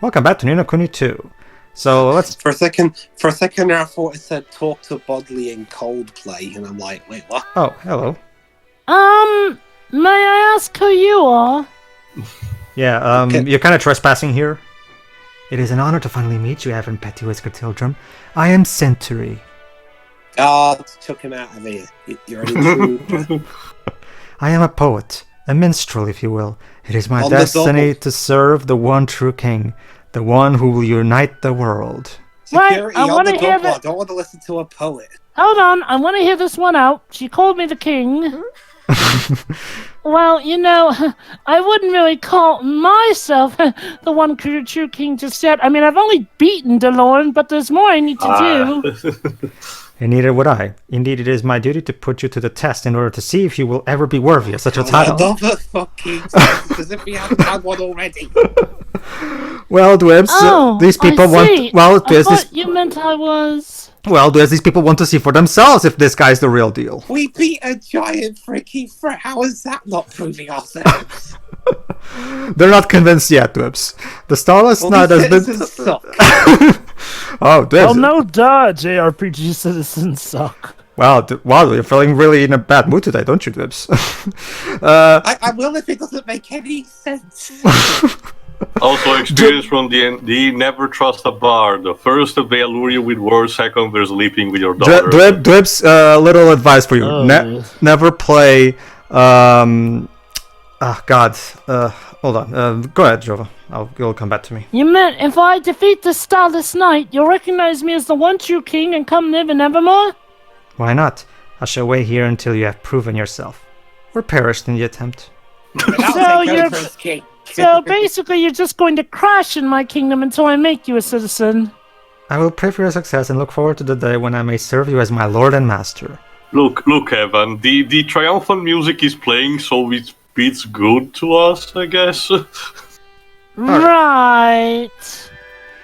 Welcome back to Ni no Kuni 2. So let's... For a second I thought it said talk to Bodley in Coldplay, and I'm like, wait, what? Oh, hello. May I ask who you are? Yeah, you're kind of trespassing here. It is an honor to finally meet you, Evan Petty Whisker Tildrum. I am Century. Oh, chuck him out of here. You're an intruder. I am a poet, a minstrel, if you will. It is my On destiny to serve the one true king, the one who will unite the world. Security I on wanna the hear double. I that- don't want to listen to a poet. Hold on, I want to hear this one out. She called me the king. Well, you know, I wouldn't really call myself the one true king just yet. I mean, I've only beaten DeLorme, but there's more I need to do. And neither would I. Indeed, it is my duty to put you to the test in order to see if you will ever be worthy of such a title. Another fucking test, as if we haven't had one already. Well, Dwebs, these people want... Well, I thought you meant I was... Well, Dwebs, these people want to see for themselves if this guy's the real deal. We beat a giant freaking threat. How is that not proving ourselves? They're not convinced yet, Dwebs. The Starless Knight has been... Suck. Oh, Dwebs. Well, no duh, JRPG citizens suck. Wow, you're feeling really in a bad mood today, don't you, Dwebs? I will if it doesn't make any sense. Also, experience from D&D, never trust a bard. First, they allure you with words. Second, they're sleeping with your daughter. Dwebs, little advice for you. Never play... hold on. Go ahead, Jova. You'll come back to me. You meant if I defeat the Starless Knight, you'll recognize me as the one true king and come live in Evermore? Why not? I shall wait here until you have proven yourself. Or perished in the attempt. So basically you're just going to crash in my kingdom until I make you a citizen. I will pray for your success and look forward to the day when I may serve you as my lord and master. Look, Evan, the triumphant music is playing, so it's good to us, I guess. Right.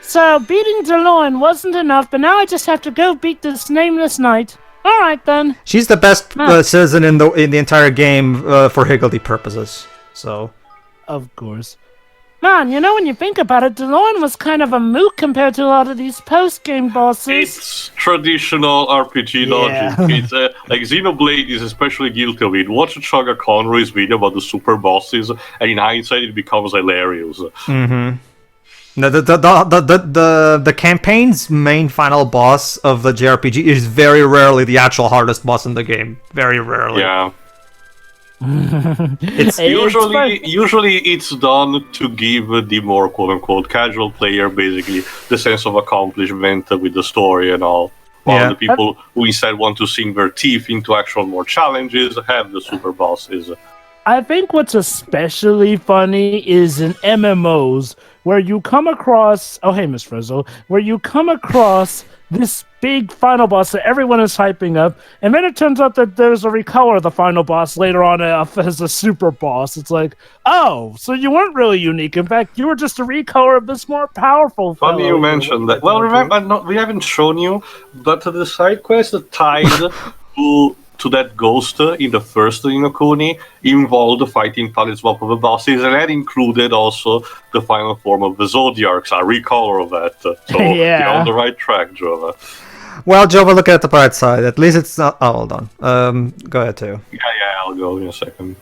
So beating DeLorme wasn't enough, but now I just have to go beat this nameless knight. All right then. She's the best citizen in the entire game for higgledy purposes. So, of course. Man, you know, when you think about it, DeLorme was kind of a moot compared to a lot of these post-game bosses. It's traditional RPG logic. It's like Xenoblade is especially guilty of it. Watch Chaga Conroy's video about the super bosses, and in hindsight, it becomes hilarious. Mm-hmm. The campaign's main final boss of the JRPG is very rarely the actual hardest boss in the game. Very rarely. Yeah. It's usually it's done to give the more quote-unquote casual player basically the sense of accomplishment with the story and all, while the people who instead want to sink their teeth into actual more challenges have the super bosses. I think what's especially funny is in MMOs where you come across Miss Frizzle, where you come across this big final boss that everyone is hyping up, and then it turns out that there's a recolor of the final boss later on as a super boss. It's like, oh, so you weren't really unique. In fact, you were just a recolor of this more powerful fellow. Funny you mentioned that. Well, remember, we haven't shown you, but the side quest tied to that ghost in the first Ni no Kuni involved fighting palette swap of the bosses, and that included also the final form of the Zodiarcs, a recolor of that. So you're on the right track, Jova. Well, Jova, look at the bright side. At least it's not... Oh, hold on. Go ahead, too. Yeah, I'll go in a second.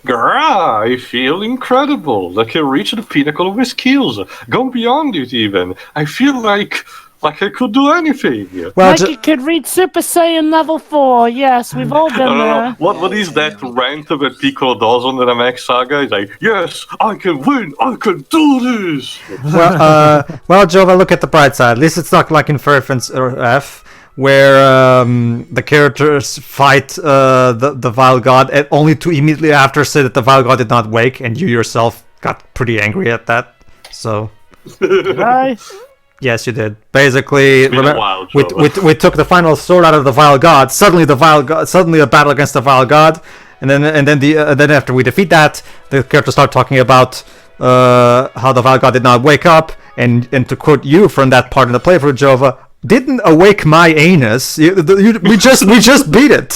Grah, I feel incredible, like I reached the pinnacle of my skills, gone beyond it even. I feel like I could do anything. Well, like you could reach Super Saiyan level 4, yes, we've all been there. What is that rant that Piccolo does on the Namek Saga? He's like, yes, I can win, I can do this! Well, Jova, look at the bright side. At least it's not like in Revenant or F, where the characters fight the Vile God, and only to immediately after say that the Vile God did not wake, and you yourself got pretty angry at that. So... Right? Yes, you did. Basically, we took the final sword out of the Vile God. Suddenly, the battle against the Vile God, and then after we defeat that, the characters start talking about how the Vile God did not wake up, and to quote you from that part in the playthrough, Jova, didn't awake we just beat it.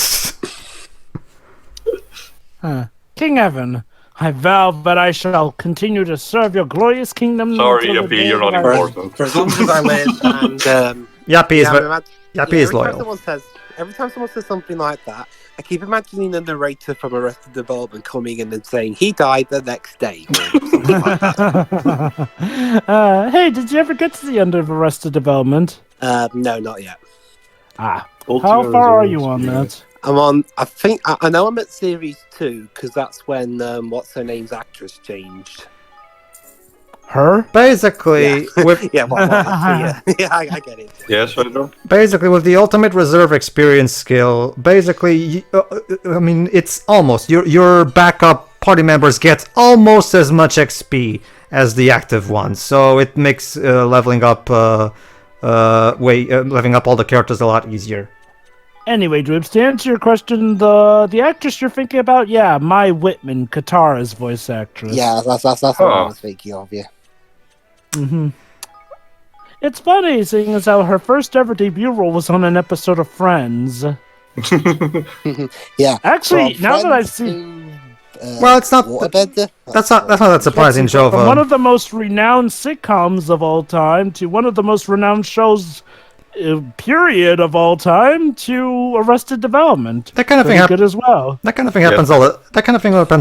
King Evan, I vow that I shall continue to serve your glorious kingdom. Sorry, until the Yappy, day you're not I- important. For as long as I live, and Yappy is, every time loyal. every time someone says something like that, I keep imagining the narrator from Arrested Development coming in and saying he died the next day. Or something like that. Hey, did you ever get to the end of Arrested Development? No, not yet. How Ultimate far are Reserve you on experience. that? I'm on. I know I'm at series 2 because that's when what's her name's actress changed. Her? Basically, with Yeah, yeah, I get it. Yes, Pedro? basically with the ultimate reserve experience skill, basically, I mean, it's almost your backup party members get almost as much XP as the active ones, so it makes leveling up leveling up all the characters a lot easier. Anyway, Dribs, to answer your question, the actress you're thinking about, yeah, Mai Whitman, Katara's voice actress. Yeah, that's what I was thinking of. Yeah. Mm-hmm. It's funny, seeing as how her first ever debut role was on an episode of Friends. Yeah. Actually, From now that I've Friends seen... Well, it's not. Waterbender? That's not that surprising, From one Jova. of the most renowned sitcoms of all time to one of the most renowned shows, period, of all time, to Arrested Development. That kind of thing Pretty happens. good as well. That kind of thing happens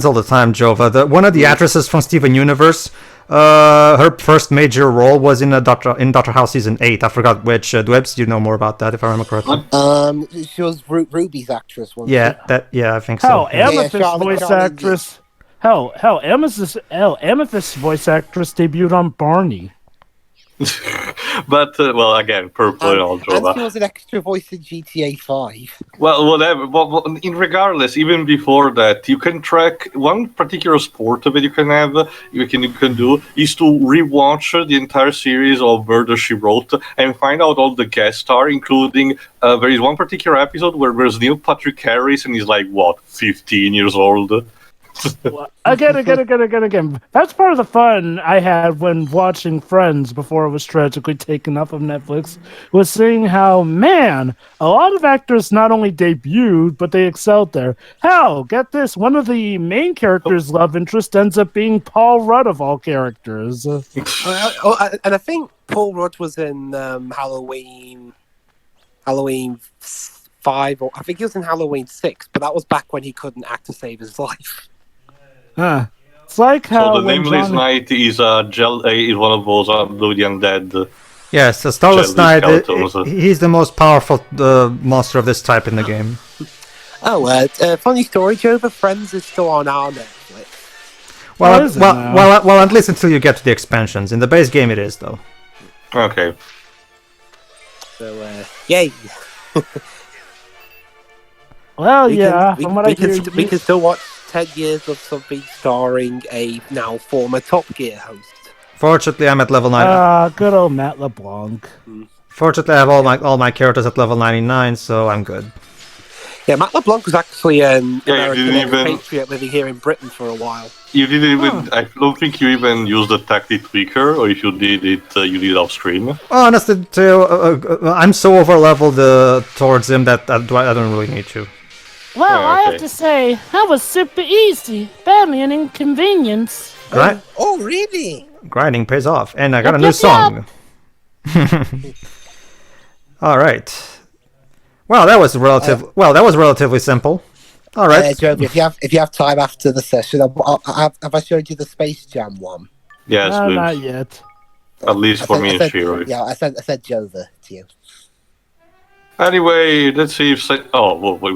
all the time, Jova. One of the actresses from Steven Universe, her first major role was in Doctor House season 8. I forgot which. Dwebs, you know more about that if I remember correctly. She was Ruby's actress. Wasn't Yeah, I think so. Hell, Yeah. Amethyst's Charlotte voice Charlotte actress. Amethyst's voice actress debuted on Barney. But, well, again, purple and all, and Jova. she was an extra voice in GTA 5. Well, whatever. Well, in regardless, even before that, you can track one particular sport that you can have. You can do is to rewatch the entire series of Murder She Wrote and find out all the guest star, including there is one particular episode where there's Neil Patrick Harris and he's like 15 years old. Again. That's part of the fun I had when watching Friends before it was tragically taken off of Netflix, was seeing how, man, a lot of actors not only debuted, but they excelled there. Hell, get this, one of the main characters' love interest ends up being Paul Rudd of all characters. And I think Paul Rudd was in Halloween 5, or I think he was in Halloween 6, but that was back when he couldn't act to save his life. It's like how So the when Nameless John- Knight is is one of those Blue the Undead. Yes, the Starless Jelly Knight. skeletons. He's the most powerful monster of this type in the game. Funny story, Jova, Friends is still on our Netflix. Well, is it now? well, at least until you get to the expansions. In the base game, it is though. Okay. So, yay. Well, We yeah, can, from what I hear, we can still watch 10 years of something starring a now former Top Gear host. Fortunately, I'm at level 9. good old Matt LeBlanc. Fortunately, I have all my characters at level 99, so I'm good. Yeah, Matt LeBlanc was actually an Yeah, you American didn't even- expatriate living here in Britain for a while. You didn't even. I don't think you even used the tactic tweaker, or if you did it, you did it off stream. Honestly, I'm so over leveled towards him that I don't really need to. Well, I okay. have to say, that was super easy. Barely an inconvenience. Oh, really? Grinding pays off, and I got a Yep, new yep, song. All right. Well, that was relatively simple. All right. Joe, if you have time after the session, have I showed you the Space Jam one? Yes, No, please. not yet. At least for me and Shiro. Yeah, I said Jova to you. Anyway, let's see if. Wait. Oh, Where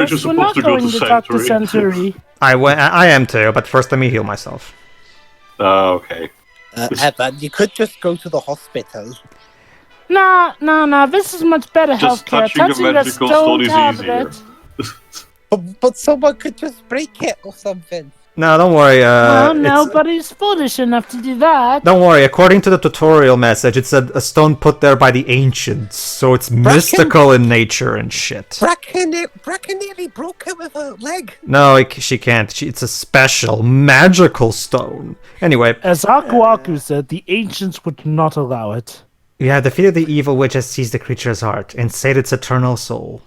are you supposed to go to talk to Sanctuary? Centauri. I am too, but first let me heal myself. Okay. Evan, you could just go to the hospital. Nah, this is much better Just healthcare. touching a that magical stone stone is tablet. But someone could just break it or something. No, don't worry. Well, nobody's foolish enough to do that. Don't worry. According to the tutorial message, it said a stone put there by the ancients, so it's mystical in nature and shit. Bracken nearly broke it with her leg. No, she can't. It's a special magical stone. Anyway, As Aku Aku said, the ancients would not allow it. you have defeated the evil which has seized the creature's heart and saved its eternal soul.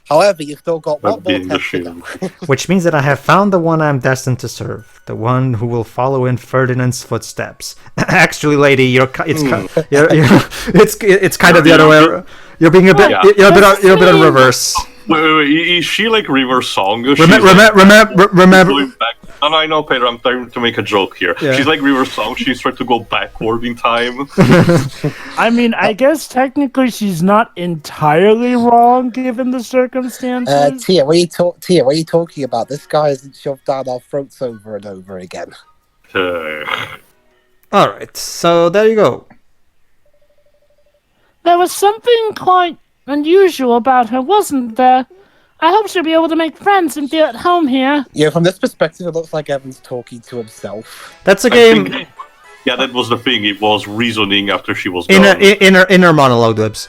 However, you still got one more being the test to shield. go. Which means that I have found the one I'm destined to serve, the one who will follow in Ferdinand's footsteps. Actually, lady, it's kind of the other way. You're being a bit, you're a bit on reverse. Wait, is she like River Song? Remember. And I know, Pedro, I'm trying to make a joke here. Yeah. She's like River Song, she's trying to go backward in time. I mean, I guess technically she's not entirely wrong given the circumstances. Tia, what are you talking about? This guy isn't shoved down our throats over and over again. Alright, so there you go. There was something quite unusual about her, wasn't there? I hope she'll be able to make friends and feel at home here. Yeah, from this perspective, it looks like Evan's talking to himself. That's a game. Yeah, that was the thing. It was reasoning after she was gone. Inner monologue, Dibs.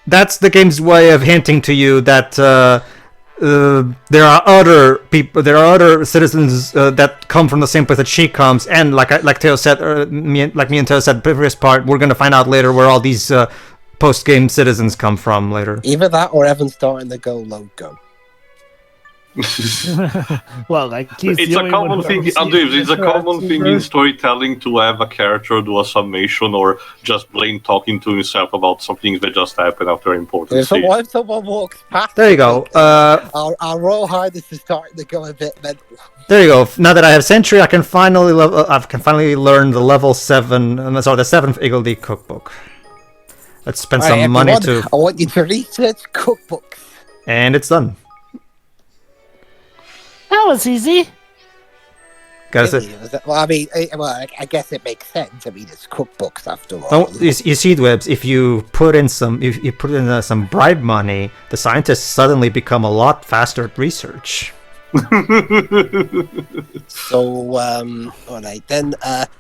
That's the game's way of hinting to you that there are other people, there are other citizens that come from the same place that she comes, and like Teo said, me and Teo said, the previous part, we're gonna find out later where all these post-game citizens come from later. Either that or Evan starting the Go logo. Well, like it's a common thing. It's a common thing in storytelling to have a character do a summation or just plain talking to himself about something that just happened after important. So what if someone walks past? There you go. Our Royal Highness is starting to go a bit mental. There you go. Now that I have Sentry, I can finally learn the level 7. The 7th Higgledy cookbook. Let's spend some money to. I want you to research cookbooks. And it's done. That was easy. Well, I guess it makes sense. I mean, it's cookbooks after all. Oh, you see, Dwebs, if you put in some bribe money, the scientists suddenly become a lot faster at research. So, alright then,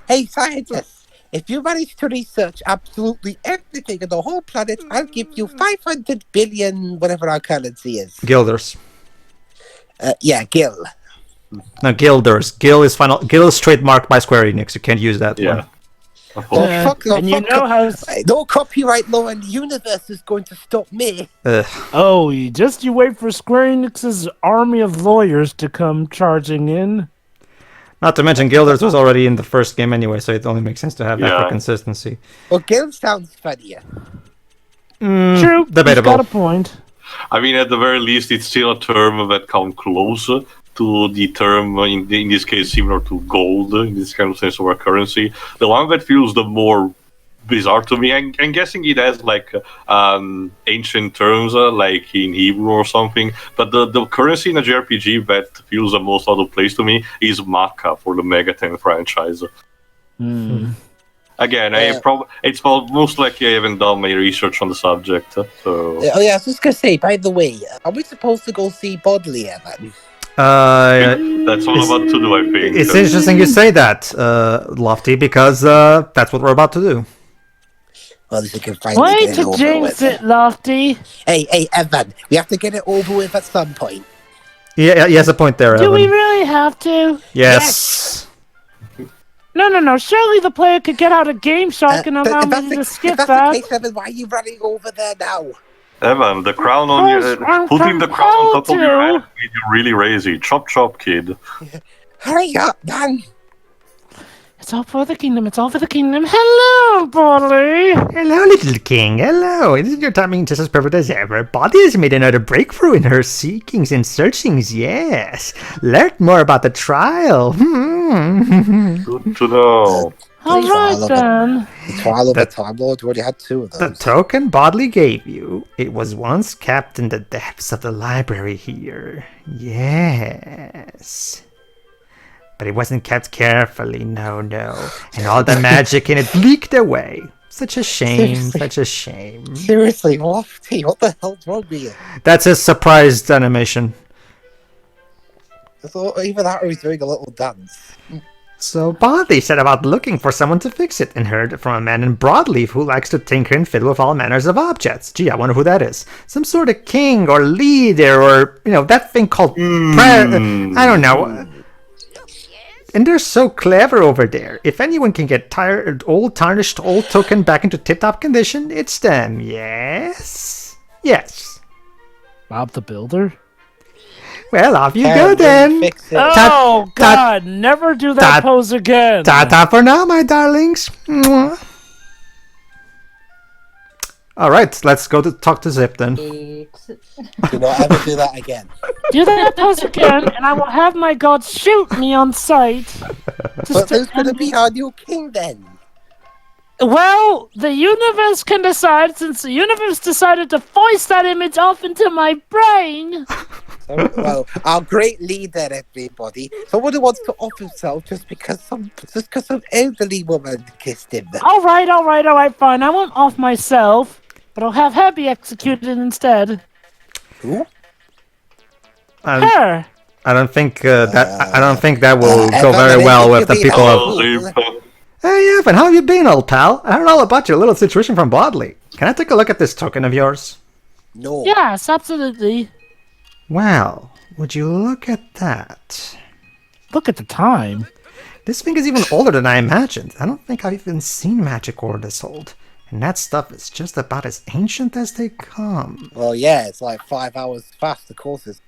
hey scientists, if you manage to research absolutely everything on the whole planet, I'll give you 500 billion, whatever our currency is. Guilders. Yeah, Gil. No, Guilders. Gil is trademarked by Square Enix. You can't use that one. No copyright law in the universe is going to stop me. Oh, you wait for Square Enix's army of lawyers to come charging in. Not to mention, Guilders was already in the first game anyway, so it only makes sense to have that for consistency. Well, Gil sounds funnier. True, debatable. He's got a point. I mean, at the very least, it's still a term that comes closer to the term, in this case, similar to gold, in this kind of sense of our currency. The one that feels the more bizarre to me, I'm guessing it has like ancient terms, like in Hebrew or something, but the currency in a JRPG that feels the most out of place to me is Maca for the Mega 10 franchise. Again, it's most likely I haven't done my research on the subject. So. Oh yeah, I was just gonna say. By the way, are we supposed to go see Bodley Evan? That's what I'm about to do, I think. It's interesting you say that, Lofty, because that's what we're about to do. Well, you can finally Way to jinx it, Lofty. Hey, Evan, we have to get it over with at some point. Yeah, he has a point there, Do Evan. we really have to? Yes. No. Surely the player could get out a Game Shark and allow me to skip that. If that's the case, Evan, why are you running over there now? Evan, the crown on your putting the crown on top of your head made you really lazy. Chop, chop, kid. Hurry up, man. It's all for the kingdom. It's all for the kingdom. Hello, Bodley. Hello, little king. Hello. Isn't your timing just as perfect as ever? Bodley has made another breakthrough in her seekings and searchings. Yes. Learn more about the trial. Good to know. All right, then. The trial of the Time Lord already had 2 of those. The token Bodley gave you, it was once kept in the depths of the library here. Yes. But it wasn't kept carefully, no. And all the magic in it leaked away. Such a shame, such a shame. Seriously, Lofty, what the hell's wrong with you? That's his surprised animation. I thought either that or he's doing a little dance. So Bodley set about looking for someone to fix it and heard from a man in Broadleaf who likes to tinker and fiddle with all manners of objects. Gee, I wonder who that is. Some sort of king or leader or, that thing called prayer. I don't know. And they're so clever over there. If anyone can get tired, old, tarnished, old token back into tip-top condition, it's them. Yes? Yes. Bob the Builder? Well, off you go then. Fix it. Oh, God, never do that pose again. Ta-ta for now, my darlings. Mwah. All right, let's go to talk to Zip then. Do not ever do that again. Do that pose again, and I will have my gods shoot me on sight. But who's going to be our new king then? Well, the universe can decide, since the universe decided to foist that image off into my brain. Well, our great leader, everybody. Someone who wants to off himself just because some elderly woman kissed him. All right, fine. I won't off myself, but I'll have her be executed instead. Who? Her. I don't think that will go very well with the people of. Hey, Evan, how have you been, old pal? I heard all about your little situation from Bodley. Can I take a look at this token of yours? No. Yes, absolutely. Well, would you look at that? Look at the time. This thing is even older than I imagined. I don't think I've even seen magic ore this old. And that stuff is just about as ancient as they come. Well, yeah, it's like 5 hours fast, of course it's...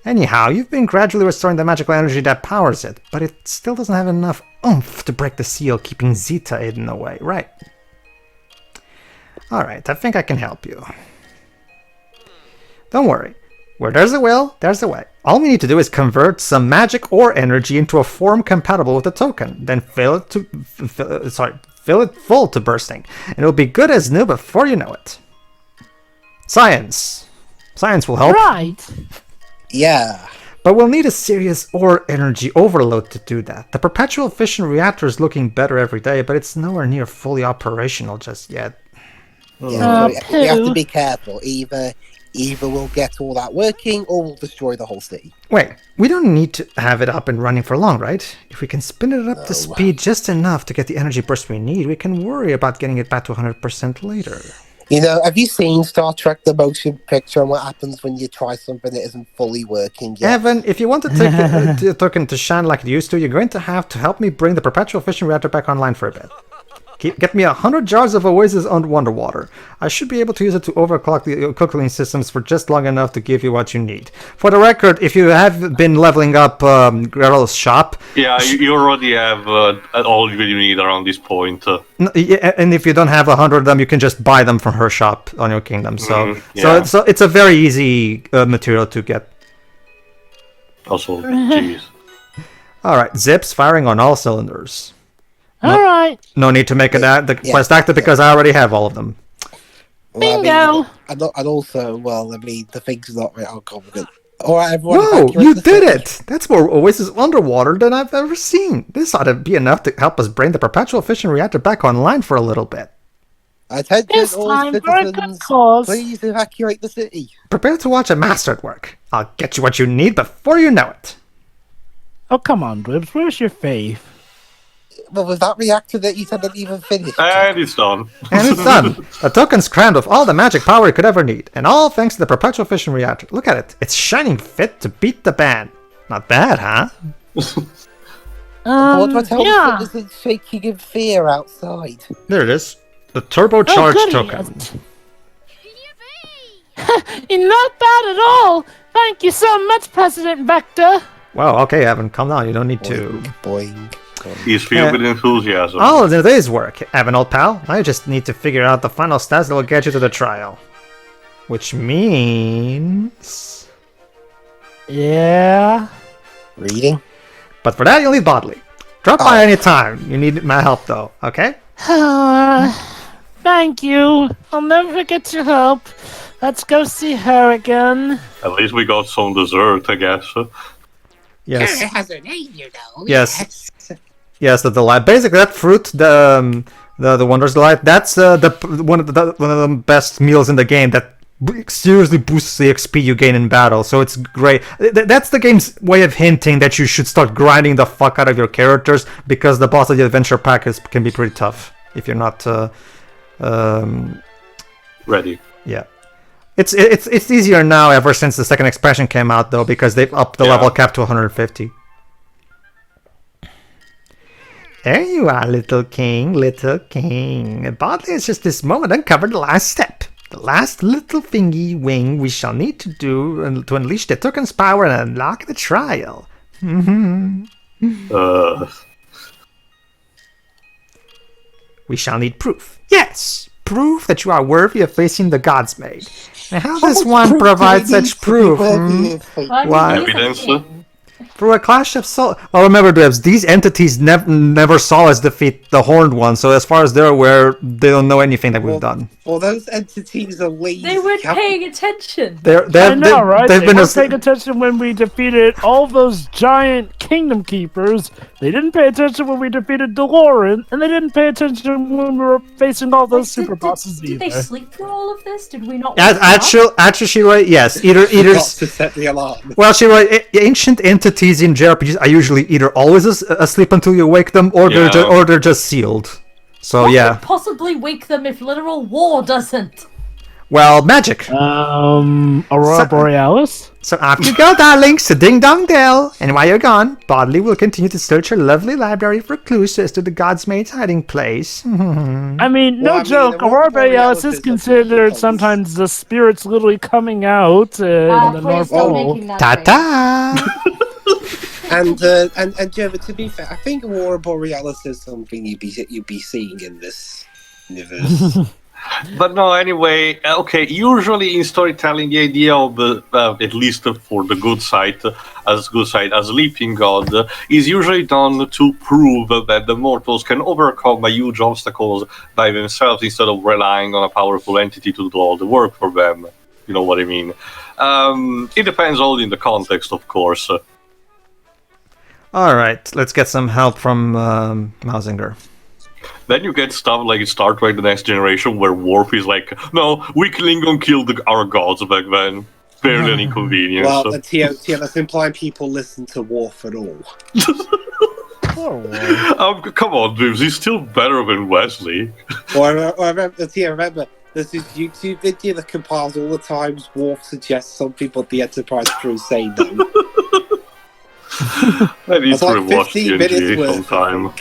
Anyhow, you've been gradually restoring the magical energy that powers it, but it still doesn't have enough oomph to break the seal, keeping Zeta hidden away, right? Alright, I think I can help you. Don't worry. Where there's a will, there's a way. All we need to do is convert some magic or energy into a form compatible with the token, then fill it full to bursting, and it'll be good as new before you know it. Science will help. Right. Yeah. But we'll need a serious ore energy overload to do that. The perpetual fission reactor is looking better every day, but it's nowhere near fully operational just yet. Yeah, so we have to be careful. Either we'll get all that working, or we'll destroy the whole city. Wait, we don't need to have it up and running for long, right? If we can spin it up to speed just enough to get the energy burst we need, we can worry about getting it back to 100% later. You know, have you seen Star Trek the motion picture and what happens when you try something that isn't fully working yet? Evan, if you want to take the token to shine like it used to, you're going to have to help me bring the perpetual fission reactor back online for a bit. Get me 100 jars of Oasis on Wonder Water. I should be able to use it to overclock the cooking systems for just long enough to give you what you need. For the record, if you have been leveling up Grell's shop... Yeah, you already have all you need around this point. And if you don't have 100 of them, you can just buy them from her shop on your kingdom. So, yeah. so it's a very easy material to get. Also, jeez. Alright, Zips firing on all cylinders. All right. No need to make the quest active because I already have all of them. Bingo. Well, and also, well, I mean, the thing's not very complicated. Alright, everyone. Whoa, you did it! That's more Oasis underwater than I've ever seen. This ought to be enough to help us bring the perpetual fission reactor back online for a little bit. Attention, This all time for a good citizens, cause. please evacuate the city. Prepare to watch a master at work. I'll get you what you need before you know it. Oh, come on, Dribs. Where's your faith? Well, was that reactor that you said didn't even finish? And it's done. And it's done. The token's crammed with all the magic power it could ever need, and all thanks to the perpetual fission reactor. Look at it. It's shining fit to beat the band. Not bad, huh? What do I tell yeah. the citizens shaking in fear outside? There it is. The turbocharged goody. token. Not bad at all. Thank you so much, President Vector. Wow, okay, Evan, calm down. You don't need to. Boing. He's filled with enthusiasm. All of today's work, Evan, old pal. I just need to figure out the final stats that will get you to the trial. Which means... Yeah. Reading? But for that, you'll need Bodley. Drop by any time. You need my help, though, okay? Thank you. I'll never forget your help. Let's go see her again. At least we got some dessert, I guess. Yes. Her has her name, you know. Yes. Yes, the delight. Basically, that fruit, the Wondrous Delight, that's one of the best meals in the game that seriously boosts the XP you gain in battle. So it's great. That's the game's way of hinting that you should start grinding the fuck out of your characters, because the boss of the adventure pack can be pretty tough if you're not ready. Yeah. It's easier now ever since the second expansion came out, though, because they've upped the level cap to 150. There you are, little king, little king. Bodley has just this moment uncovered the last step. The last little thingy wing we shall need to do to unleash the token's power and unlock the trial. We shall need proof. Yes! Proof that you are worthy of facing the gods maid. Now how does one provide such proof? Why? Evidence? Through a clash of soul. Well, remember, Debs, these entities never saw us defeat the Horned One, so as far as they're aware, they don't know anything that we've done. Well, those entities are lazy. They weren't paying attention. I know, right? They weren't paying attention when we defeated all those giant kingdom keepers. They didn't pay attention when we defeated DeLorean, and they didn't pay attention when we were facing all those super bosses Did they sleep through all of this? Did we not? Actually, Shiroi, yes. Either Got to set the alarm. Well, Shiroi, ancient entities in JRPGs are usually either always asleep until you wake them, or they're just sealed. So what yeah. could possibly wake them if literal war doesn't? Well, magic. Aurora Borealis? So off you go, darlings, to Ding Dong Dell. And while you're gone, Bodley will continue to search her lovely library for clues as to the God's Maid's hiding place. I mean, no joke, Aurora Borealis is considered sometimes the spirits literally coming out in the North Pole. Ta-ta! And Jeremy, to be fair, I think Aurora Borealis is something you'd be seeing in this universe. But no, anyway, okay, usually in storytelling, the idea of at least for the good side, as Leaping God, is usually done to prove that the mortals can overcome huge obstacles by themselves instead of relying on a powerful entity to do all the work for them. You know what I mean? It depends all in the context, of course. Alright, let's get some help from Mausinger. Then you get stuff like Star Trek The Next Generation, where Worf is like, no, we Klingon killed our gods back then. Fairly an inconvenience. Well, that's implying people listen to Worf at all. Come on, dudes, he's still better than Wesley. Remember, there's this YouTube video that compiles all the times Worf suggests something but the Enterprise crew say no. I need to like rewatch 15 minutes TNG worth, sometime.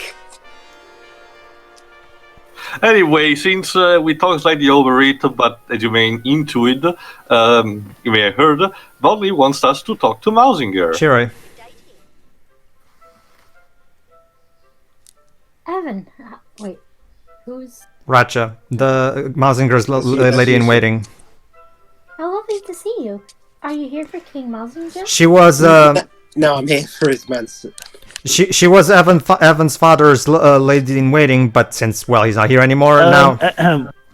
Anyway, since we talked slightly over it, but as you may into it, you may have heard, Bodley wants us to talk to Mausinger. Shiroi. Evan, wait, who's... Racha, the Mausinger's lady-in-waiting. How lovely to see you. Are you here for King Mausinger? She was, No, I'm here for his man. She was Evan's father's lady-in-waiting, but since, well, he's not here anymore now...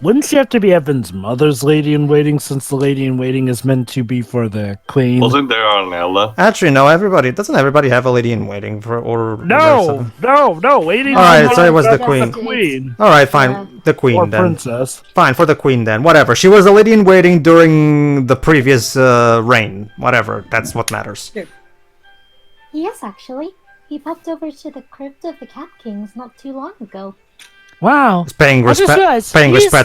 Wouldn't she have to be Evan's mother's lady-in-waiting, since the lady-in-waiting is meant to be for the queen? Wasn't there Arnella? Actually, no, doesn't everybody have a lady-in-waiting for, or... No, lady-in-waiting. Alright, so it was the queen. Alright, fine, the queen or then. princess. Fine, for the queen then, whatever. She was a lady-in-waiting during the previous reign. Whatever, that's what matters. Yes, actually. He popped over to the crypt of the Cat Kings not too long ago. Wow. He's paying respects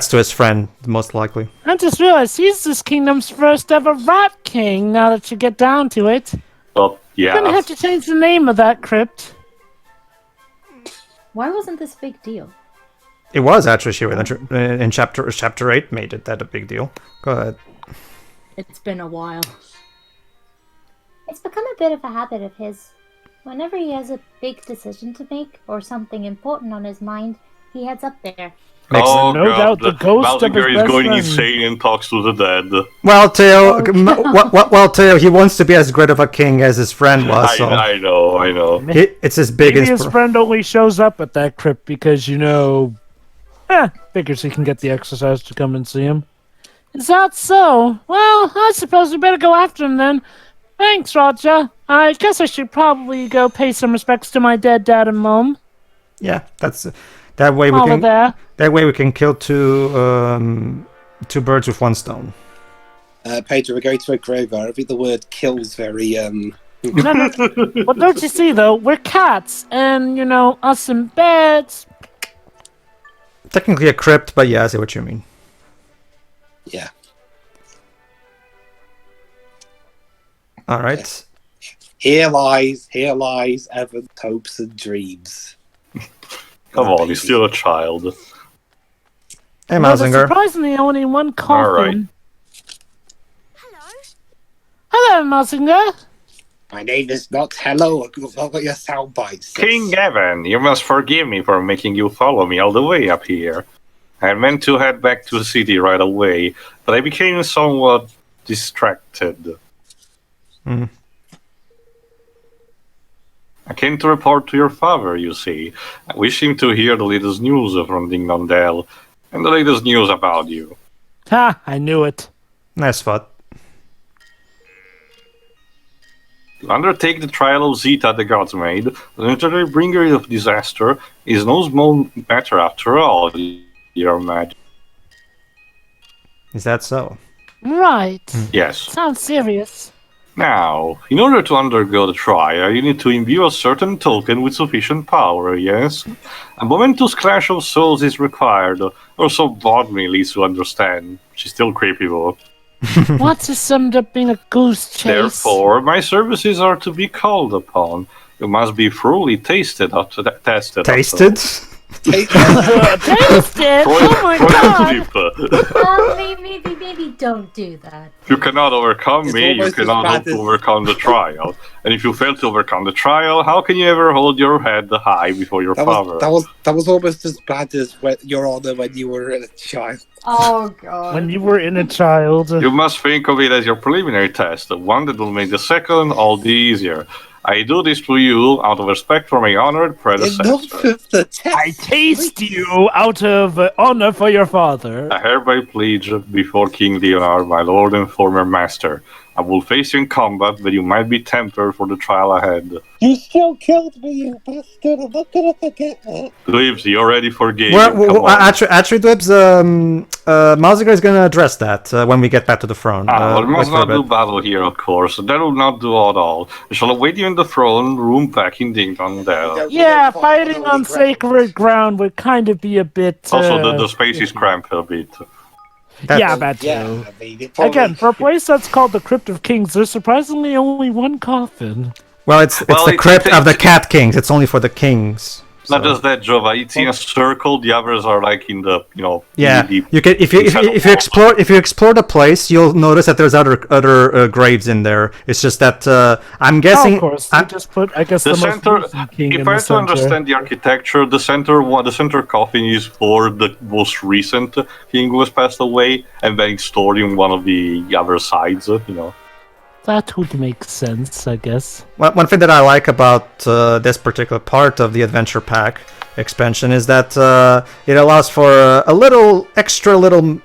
to his friend, most likely. I just realized he's this kingdom's first ever rat king, now that you get down to it. Well, yeah. Gonna have to change the name of that crypt. Why wasn't this a big deal? It was actually, in chapter 8 made it that a big deal. Go ahead. It's been a while. It's become a bit of a habit of his. Whenever he has a big decision to make, or something important on his mind, he heads up there. Oh, no doubt the ghost of his is best going friend. insane and talks to the dead. Well, Teo, he wants to be as great of a king as his friend was. So. I know. It's his big Maybe his friend only shows up at that crypt because, figures he can get the exercise to come and see him. Is that so? Well, I suppose we better go after him then. Thanks, Roger. I guess I should probably go pay some respects to my dead dad and mom. Yeah, that's that way we While can. we're there. That way we can kill two birds with one stone. Pedro, we're going to a graveyard. I think the word "kill" is very No. Well, don't you see though? We're cats, and us in beds. Technically a crypt, but yeah, I see what you mean. Yeah. All right. Here lies Evan's hopes and dreams. Come on, he's still a child. Hey, Well, there's Mausinger. surprisingly only one coffin. Alright. Hello, Mausinger. My name is not Hello. Look at your sound bites. King Evan, you must forgive me for making you follow me all the way up here. I meant to head back to the city right away, but I became somewhat distracted. Hmm. I came to report to your father, you see. I wish him to hear the latest news from Ding Dell, and the latest news about you. Ha! I knew it. Nice spot. To undertake the trial of Zeta the Gods Maid, the literary bringer of disaster, is no small matter after all, your majesty. Is that so? Right. Yes. Sounds serious. Now, in order to undergo the trial, you need to imbue a certain token with sufficient power, yes? A momentous clash of souls is required, or so Bodme leads to understand. She's still creepy, though. What's it summed up being a goose chase? Therefore, my services are to be called upon. You must be thoroughly tested. Tasted? Taste it! Oh my god! Maybe don't do that. If you cannot overcome It's me, you almost as cannot bad hope to as- overcome the trial. And if you fail to overcome the trial, how can you ever hold your head high before your father? That was almost as bad as Your Honor when you were a child. Oh god. When you were in a child. You must think of it as your preliminary test, the one that will make the second all the easier. I do this to you out of respect for my honored predecessor. Enough of the test. I taste you out of honor for your father. I hereby pledge before King Leonard, my lord and former master. I will face you in combat, but you might be tempered for the trial ahead. You still killed me, you bastard. I'm not gonna forget that. Dweebs, you already forgave him. Come on. Actually, Dwebs, Mausinger is going to address that when we get back to the throne. We must wait for a not do bit. battle here, of course. That will not do at all. We shall await you in the throne room back in Ding Dong Dell. Yeah, fighting on sacred ground would kind of be a bit. Also, the space is cramped a bit. Yeah, that too. Yeah, I mean, it probably- Again, for a place that's called the Crypt of Kings, there's surprisingly only one coffin. Well, it's Well, the crypt of the Cat Kings. It's only for the kings. Not so- just that, Jova. It's in a circle. The others are like in the, Yeah, deep. you can if you explore the place, you'll notice that there's other graves in there. It's just that I'm Oh, guessing. of course, you just put, I guess, The the most center. recent king in If the I have to center. understand the architecture, the center coffin is for the most recent king who has passed away, and then it's stored in one of the other sides. That would make sense, I guess. One thing that I like about this particular part of the adventure pack expansion is that it allows for a little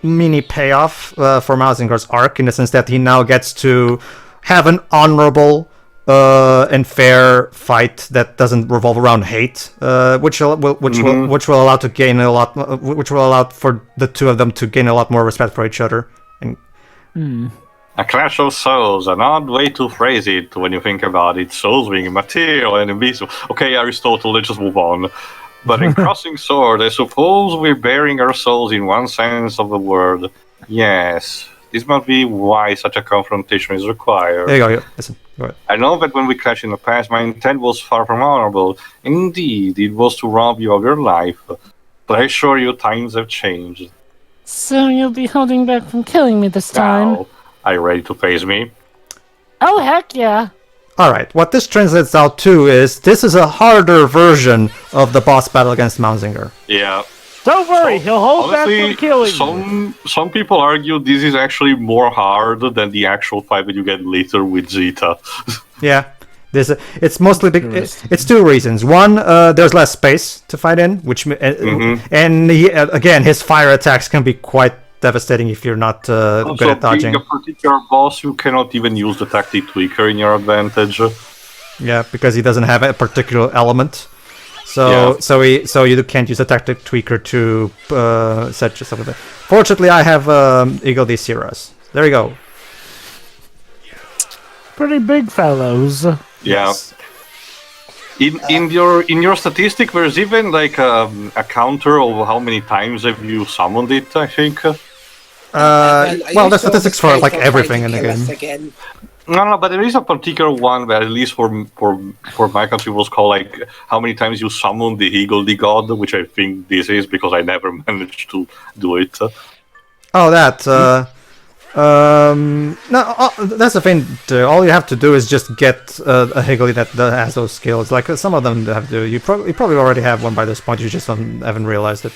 mini payoff for Mausinger's arc, in the sense that he now gets to have an honorable and fair fight that doesn't revolve around hate, which will allow to gain a lot, which will allow for the two of them to gain a lot more respect for each other. And A clash of souls, an odd way to phrase it when you think about it. Souls being material and invisible. Okay, Aristotle, let's just move on. But in crossing sword, I suppose we're bearing our souls in one sense of the word. Yes, this must be why such a confrontation is required. there you go. Listen, go ahead. I know that when we clashed in the past, my intent was far from honorable. Indeed, it was to rob you of your life. But I assure you, times have changed. So you'll be holding back from killing me this time? Now, are you ready to face me? Oh, heck yeah. All right. What this translates out to is this is a harder version of the boss battle against Mausinger. Yeah. Don't worry, he'll hold back Honestly, from killing you. some people argue this is actually more hard than the actual fight that you get later with Zeta. Yeah. It's mostly it's two reasons. One, there's less space to fight in, which and again, his fire attacks can be quite devastating if you're not good at dodging. Being a particular boss, you cannot even use the tactic tweaker in your advantage. Yeah, because he doesn't have a particular element. So you can't use a tactic tweaker to set yourself with it. Fortunately, I have Eagle D Sierras. There you go. Pretty big fellows. Yeah. In your statistic, there's even like a counter of how many times have you summoned it, I think. Well, there's statistics for like everything in the game. No, but there is a particular one that, at least for my country, was called like how many times you summon the higgledy god, which I think this is because I never managed to do it. Oh, that. No, that's the thing. All you have to do is just get a higgledy that has those skills. Like some of them have to. You probably already have one by this point. You just haven't realized it.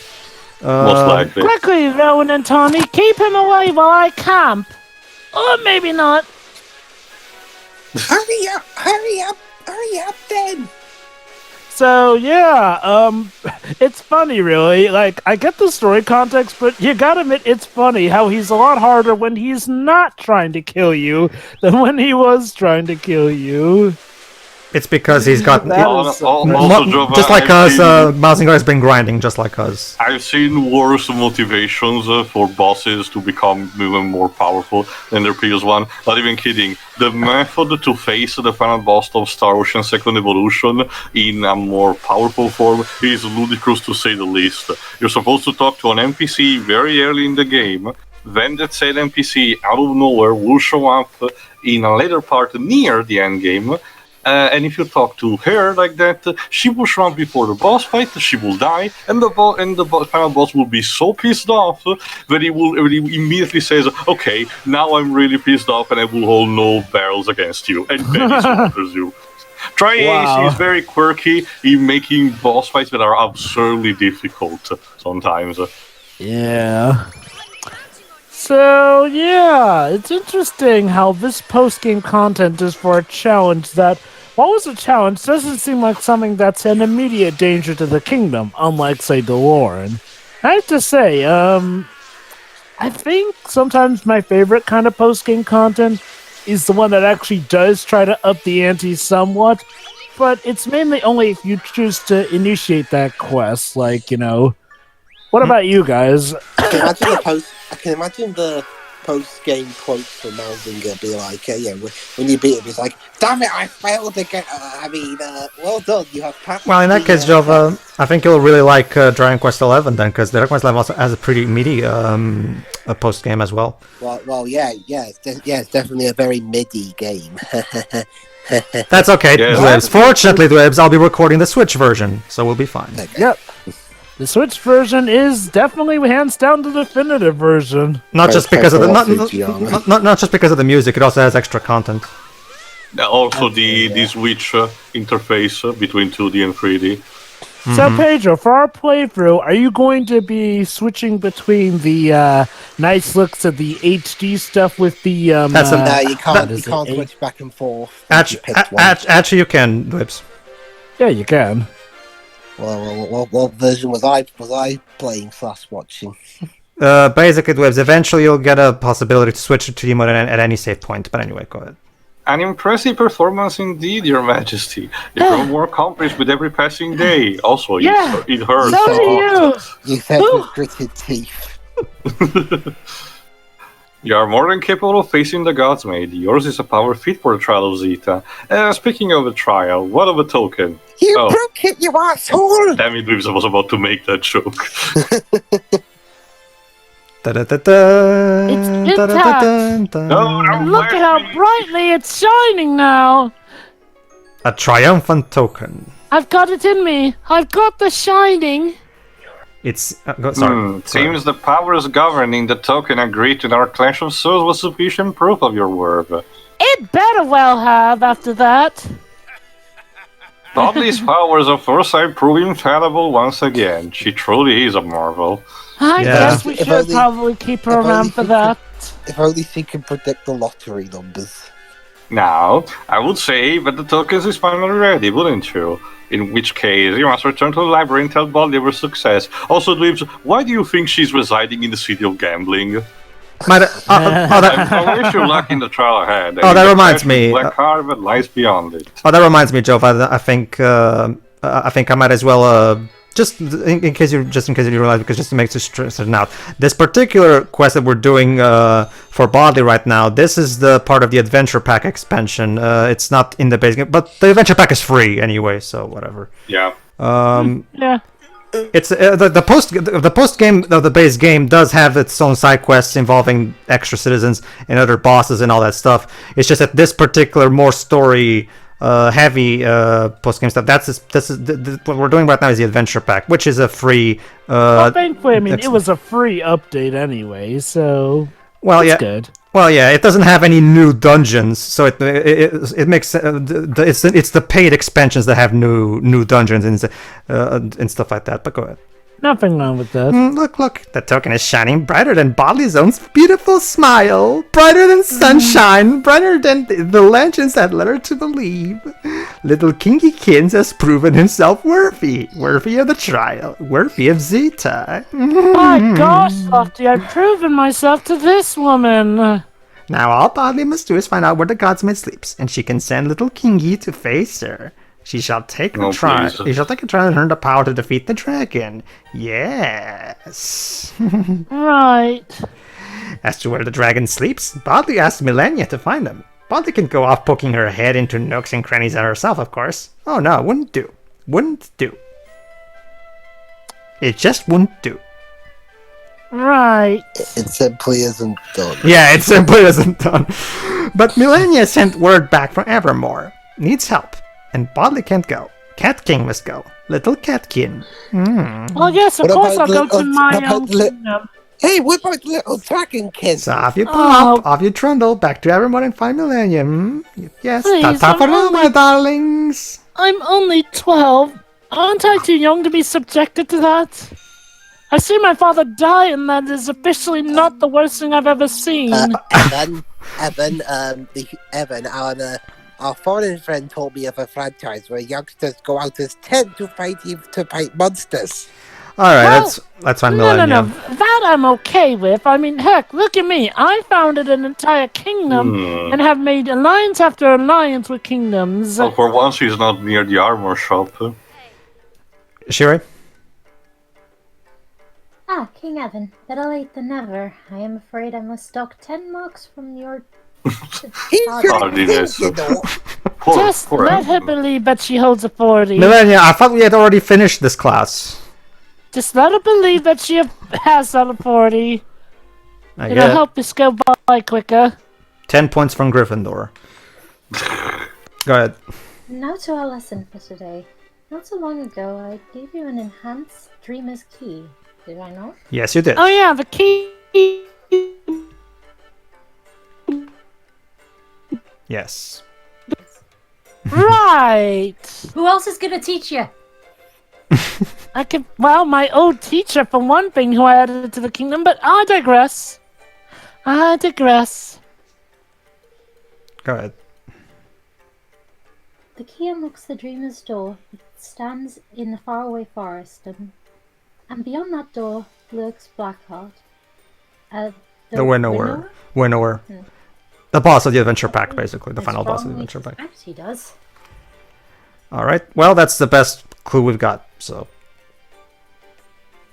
Most likely. Quickly, Rowan and Tawny, keep him away while I camp. Or maybe not. Hurry up then! So yeah, it's funny, really. Like, I get the story context, but you gotta admit it's funny how he's a lot harder when he's not trying to kill you than when he was trying to kill you. It's because he's got... just like us, Mazinger has been grinding, just like us. I've seen worse motivations for bosses to become even more powerful than their previous one. Not even kidding. The method to face the final boss of Star Ocean Second Evolution in a more powerful form is ludicrous to say the least. You're supposed to talk to an NPC very early in the game. Then that said NPC, out of nowhere, will show up in a later part near the end game. And if you talk to her like that, she will show up before the boss fight, she will die, and the final boss will be so pissed off that he immediately says, okay, now I'm really pissed off and I will hold no barrels against you, and then he slaughters you. Tri-Ace is very quirky in making boss fights that are absurdly difficult sometimes. Yeah. So, yeah, it's interesting how this post-game content is for a challenge that, while it was a challenge, doesn't seem like something that's an immediate danger to the kingdom, unlike, say, Delorean. I have to say, I think sometimes my favorite kind of post-game content is the one that actually does try to up the ante somewhat, but it's mainly only if you choose to initiate that quest, like, you know... What about you guys? I can imagine the post-game quotes from Malzinger be like, when you beat him, he's like, damn it, I failed again. Well done, you have passed. Well, in that case, Jova, I think you'll really like Dragon Quest XI then, because Dragon Quest XI also has a pretty meaty post-game as well. Well, it's definitely a very MIDI game. That's okay, Dwebs. Fortunately, Dwebs, I'll be recording the Switch version, so we'll be fine. Okay. Yep. The Switch version is definitely hands down the definitive version. Not just because of the not just because of the music, it also has extra content. Also the Switch interface between 2D and 3D. So Pedro, for our playthrough, are you going to be switching between the nice looks of the HD stuff with the no, you can't switch back and forth. Actually, you can, Dwebs. Yeah, you can. Well, what version was I playing / watching? Basically, Dwebs, eventually you'll get a possibility to switch to 2D mode at any save point. But anyway, go ahead. An impressive performance indeed, Your Majesty. You grow more accomplished with every passing day. Also, it hurts. So do you. You said with gritted teeth. You are more than capable of facing the gods, mate. Yours is a power fit for the trial of Zeta. Speaking of the trial, what of a token? You broke it, you asshole! Damn it, I was about to make that joke. It's intact. Look at how brightly it's shining now. A triumphant token. I've got it in me. I've got the shining. It's sorry. Seems the powers governing the token agreed to our clash of souls was sufficient proof of your worth. It better well have after that. Bodley's powers of foresight prove infallible once again. She truly is a marvel. I guess we should probably keep her around for that. If only she can predict the lottery numbers. Now, I would say that the tokens is finally ready, wouldn't you? In which case, you must return to the library and tell Bodley of her success. Also, Dweebs, why do you think she's residing in the city of gambling? I wish you luck in the trial ahead. That reminds me. Black heart that lies beyond it. That reminds me, Joe. I think I might as well just in case you realize, because just to make this certain out, this particular quest that we're doing for Bodley right now, this is the part of the adventure pack expansion. It's not in the base game, but the adventure pack is free anyway, so whatever. Yeah. Yeah. It's the post game of the base game does have its own side quests involving extra citizens and other bosses and all that stuff. It's just that this particular more story heavy post game stuff. What we're doing right now is the adventure pack, which is a free. Thankfully, I mean, it was a free update anyway, so good. Well, yeah, it doesn't have any new dungeons, so it makes it's the paid expansions that have new dungeons and stuff like that. But go ahead. Nothing wrong with that. Look, the token is shining brighter than Bodley's own beautiful smile, brighter than sunshine, brighter than the legends that led her to believe. Little Kingykins has proven himself worthy of the trial, worthy of Zeta. My gosh, Lofty, I've proven myself to this woman. Now all Bodley must do is find out where the godsmaid sleeps, and she can send little Kingy to face her. She shall take a trial. He shall take a trial and earn the power to defeat the dragon. Yes. Right. As to where the dragon sleeps, Bodley asked Millennia to find him. Bodley can go off poking her head into nooks and crannies herself, of course. Oh no, wouldn't do. Wouldn't do. It just wouldn't do. Right. It simply isn't done. Yeah, it simply isn't done. But Millennia sent word back from Evermore. Needs help. And Bodley can't go. Cat King must go. Little Catkin. Well, yes, of course I'll go to my own kingdom. Hey, what about little dragon kids? So off you pop, off you trundle, back to Evermore and find Millennium. Yes, ta-ta for now, my darlings. I'm only 12. Aren't I too young to be subjected to that? I see my father die, and that is officially not the worst thing I've ever seen. Evan, our foreign friend told me of a franchise where youngsters go out as 10 to fight monsters. Alright, that's fine, Millennium. No. That I'm okay with. I mean, heck, look at me. I founded an entire kingdom and have made alliance after alliance with kingdoms. Well, for once, he's not near the armor shop. Shiri? King Evan, better late than never. I am afraid I must dock 10 marks from your... Just let her believe that she holds authority. Millennia, I thought we had already finished this class. Just let her believe that she has that authority. It'll help us go by quicker. 10 points from Gryffindor. Go ahead. Now to our lesson for today. Not so long ago, I gave you an enhanced Dreamer's Key. Did I not? Yes, you did. Oh yeah, the key. Yes. Right. Who else is gonna teach you? My old teacher for one thing, who I added to the kingdom, but I digress. Go ahead. The key unlocks the Dreamer's door. It stands in the faraway forest, and beyond that door lurks Blackheart. The winnower. The boss of the adventure pack, basically. The final boss of the adventure pack. He does. Alright, well, that's the best clue we've got, so.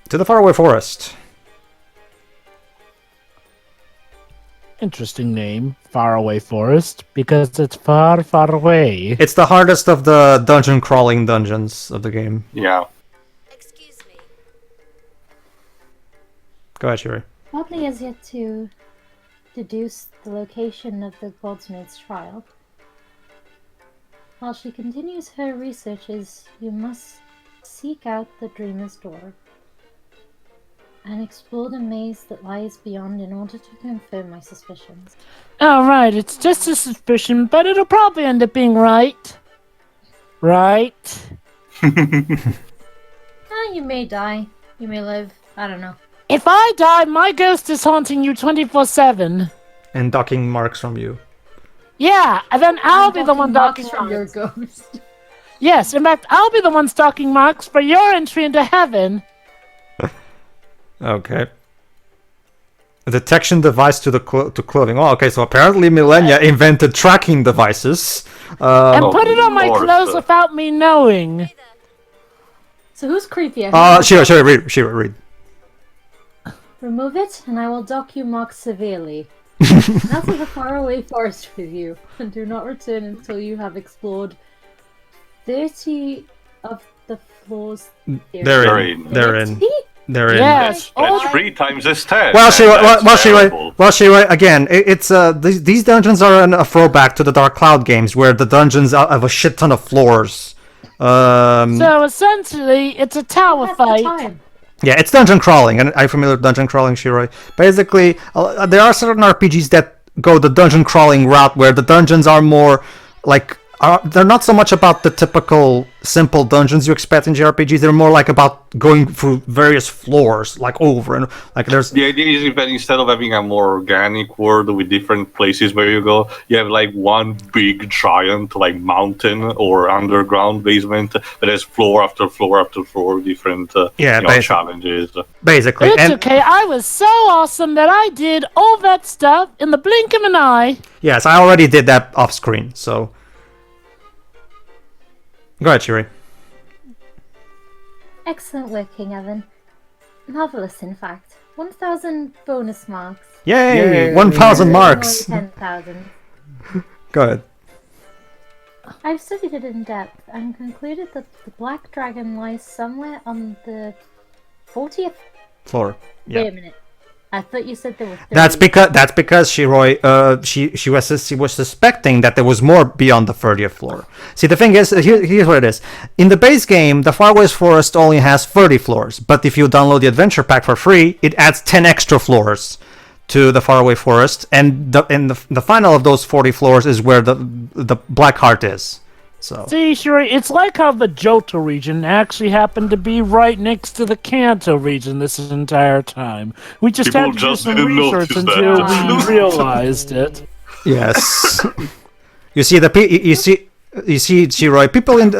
To the faraway forest. Interesting name, Faraway Forest, because it's far, far away. It's the hardest of the dungeon crawling dungeons of the game. Yeah. Excuse me. Go ahead, Shiri. Bodley has yet to deduce the location of the Godsmaid's trial. While she continues her researches, you must seek out the Dreamer's Door and explore the maze that lies beyond in order to confirm my suspicions. Alright, it's just a suspicion, but it'll probably end up being right. Right? You may die. You may live. I don't know. If I die, my ghost is haunting you 24/7. And docking marks from you. Yeah, and then I'll be the one docking from your marks. ghost. Yes, in fact, I'll be the one stocking marks for your entry into heaven. Okay. A detection device to clothing. Oh, okay, so apparently Millennia invented tracking devices. And put it on my clothes without me knowing. So who's creepier? Shira, read. Remove it, and I will dock you marked severely. Now to the faraway forest with you, and do not return until you have explored 30 of the floors. They're in. Yes. That's 3 times as 10. Again, it's these dungeons are a throwback to the Dark Cloud games, where the dungeons have a shit ton of floors. So essentially, it's a tower fight. Yeah, it's dungeon crawling, and I'm familiar with dungeon crawling, Shiroi. Basically, there are certain RPGs that go the dungeon crawling route, where the dungeons are more like they're not so much about the typical simple dungeons you expect in JRPGs. They're more like about going through various floors, like over and like there's. The idea is that instead of having a more organic world with different places where you go, you have like one big giant like mountain or underground basement that has floor after floor after floor, different challenges. Basically, it's okay. I was so awesome that I did all that stuff in the blink of an eye. Yes, I already did that off screen, so. Go ahead, Shiri. Excellent work, King Evan. Marvelous, in fact. 1,000 bonus marks. Yay! 1,000 marks! 10,000. Go ahead. I've studied it in depth and concluded that the Black Dragon lies somewhere on the 40th floor. Yeah. Wait a minute. I thought you said there were 30. That's because Shiroi, she was suspecting that there was more beyond the 30th floor. See, the thing is, here's what it is. In the base game, the Farways Forest only has 30 floors, but if you download the adventure pack for free, it adds 10 extra floors to the Faraway Forest, and the final of those 40 floors is where the Black Heart is. So. See, Shuri, it's like how the Johto region actually happened to be right next to the Kanto region this entire time. We just had to do some research until we realized it. Yes. you see, Shiroi, people in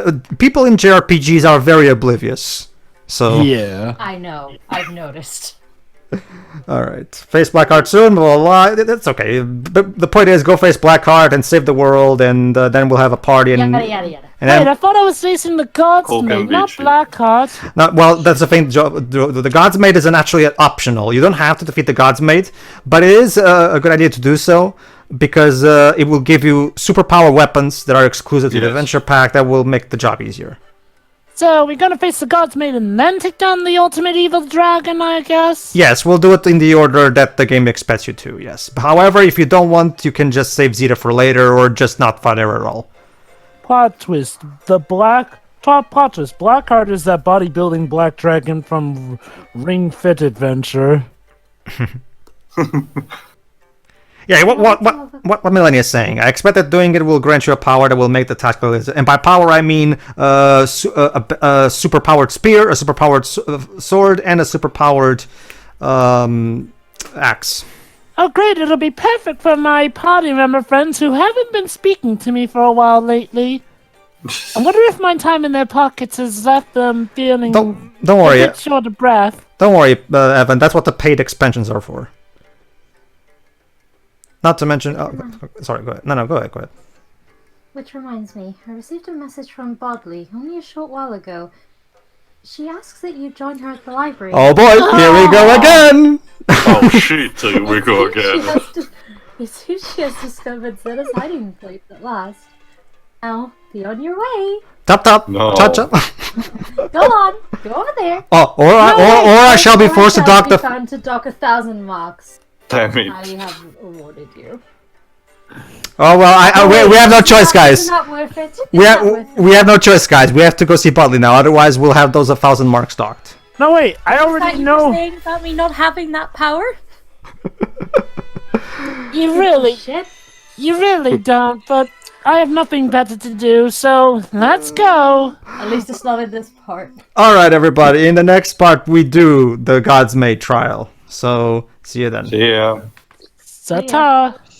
JRPGs are very oblivious. So. Yeah. I know. I've noticed. Alright. Face Blackheart soon, blah, blah, blah. That's okay. The point is, go face Blackheart and save the world, and then we'll have a party. And, yada, yada, yada. And Wait, I thought I was facing the Gods Maid, not Blackheart. No, well, that's the thing. The Gods Maid is actually optional. You don't have to defeat the Gods Maid, but it is a good idea to do so, because it will give you superpower weapons that are exclusive to the Adventure Pack that will make the job easier. So, we're gonna face the Gods Maid and then take down the ultimate evil dragon, I guess? Yes, we'll do it in the order that the game expects you to, yes. However, if you don't want, you can just save Zeta for later, or just not fight her at all. Plot twist. Plot twist. Blackheart is that bodybuilding black dragon from Ring Fit Adventure. Yeah, what Melania is saying. I expect that doing it will grant you a power that will make the tactical... And by power, I mean a superpowered spear, a superpowered sword, and a superpowered axe. Oh, great. It'll be perfect for my party member friends who haven't been speaking to me for a while lately. I wonder if my time in their pockets has left them feeling don't worry. a bit short of breath. Don't worry, Evan. That's what the paid expansions are for. Not to mention... Oh, sorry, go ahead. No, go ahead. Which reminds me, I received a message from Bodley only a short while ago. She asks that you join her at the library. Oh boy, here we go again! Oh shit, here we go again. It seems she has discovered Zeta's hiding place at last. Now, be on your way. Top. No. Cha-cha. Go on, go over there. Oh, or I shall be forced to dock the... Time to dock 1,000 marks. Damn it. I have awarded you. Oh well, we have no choice, guys. It's not worth it. We have no choice, guys. We have to go see Bodley now. Otherwise, we'll have those 1,000 marks docked. No, wait. I already know. You were saying about me not having that power? You really don't. But I have nothing better to do. So let's go. At least it's not in this part. All right, everybody. In the next part, we do the Gods Maid trial. So see you then. See ya. Ta-ta.